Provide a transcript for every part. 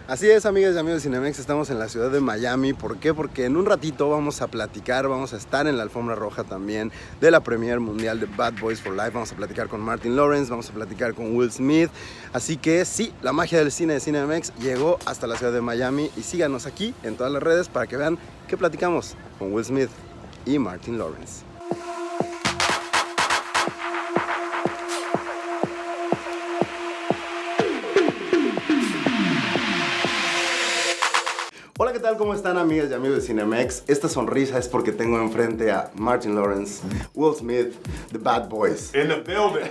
Así es, amigas y amigos de Cinemex, estamos en la ciudad de Miami. ¿Por qué? Porque en un ratito vamos a platicar, vamos a estar en la alfombra roja también de la premier mundial de Bad Boys for Life. Vamos a platicar con Martin Lawrence, vamos a platicar con Will Smith. Así que sí, la magia del cine de Cinemex llegó hasta la ciudad de Miami. Y síganos aquí en todas las redes para que vean qué platicamos con Will Smith y Martin Lawrence. Hola, ¿qué tal? ¿Cómo están, amigas y amigos de Cinemex? Esta sonrisa es porque tengo enfrente a Martin Lawrence, Will Smith, the Bad Boys. In the building.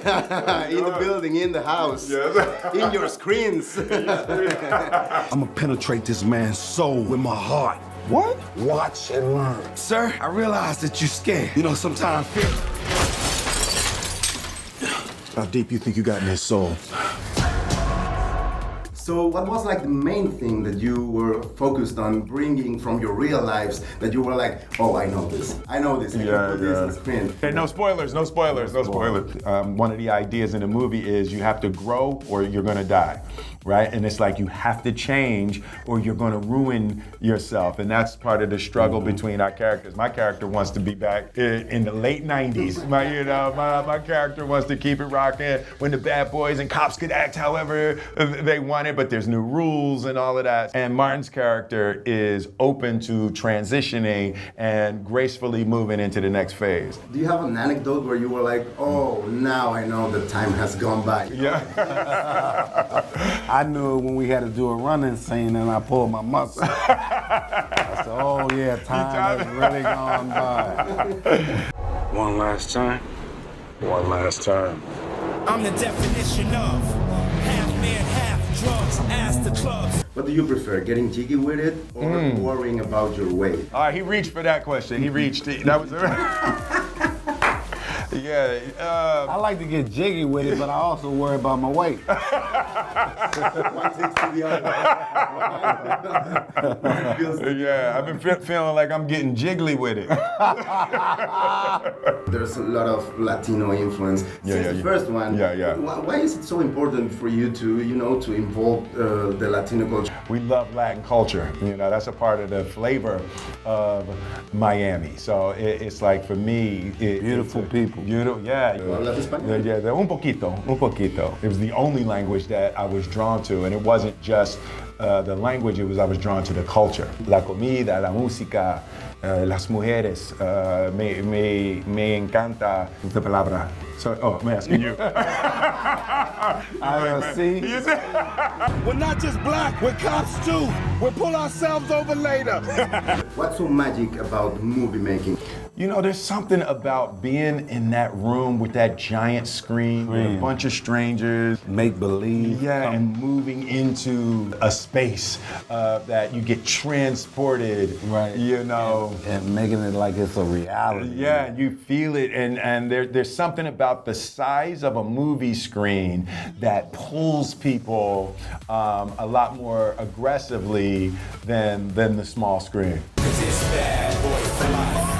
In the building, in the house, Yes. in your screens. I'm gonna penetrate this man's soul with my heart. What? Watch and learn. Sir, I realize that you're scared. You know, sometimes fear. How deep you think you got in his soul? So what was like the main thing that you were focused on bringing from your real lives that you were like, oh, I know this, I can put this on screen. Okay, no spoilers. One of the ideas in the movie is you have to grow or you're gonna die, right? And it's like you have to change or you're gonna ruin yourself. And that's part of the struggle between our characters. My character wants to be back in the late 90s. My character wants to keep it rocking when the bad boys and cops could act however they wanted, but there's new rules and all of that. And Martin's character is open to transitioning and gracefully moving into the next phase. Do you have an anecdote where you were like, oh, now I know the time has gone by? Yeah. I knew it when we had to do a running scene and I pulled my muscle. I said, oh yeah, time has really gone by. One last time. One last time. I'm the definition of half man, half drugs, ass the clubs. What do you prefer, getting jiggy with it or worrying about your weight? All right, he reached for that question. That was yeah. I like to get jiggy with it, but I also worry about my weight. One takes to the other. Yeah, I've been feeling like I'm getting jiggly with it. There's a lot of Latino influence. Since the first one, why is it so important for you to, to involve the Latino culture? We love Latin culture. That's a part of the flavor of Miami. So it's like, for me, Beautiful people. Beautiful, yeah. ¿Hablas español? Yeah, un poquito. It was the only language that I was drawn to, and it wasn't just the language, I was drawn to the culture. La comida, la música, las mujeres, me encanta esta palabra. So, I'm asking you. See? We're not just black, we're cops too. We'll pull ourselves over later. What's so magic about movie making? There's something about being in that room with that giant screen with a bunch of strangers. Make believe. Yeah, and moving into a space that you get transported, Right. And making it like it's a reality. Yeah, you feel it, and there's something about the size of a movie screen that pulls people a lot more aggressively than the small screen. 'Cause it's bad boy for life.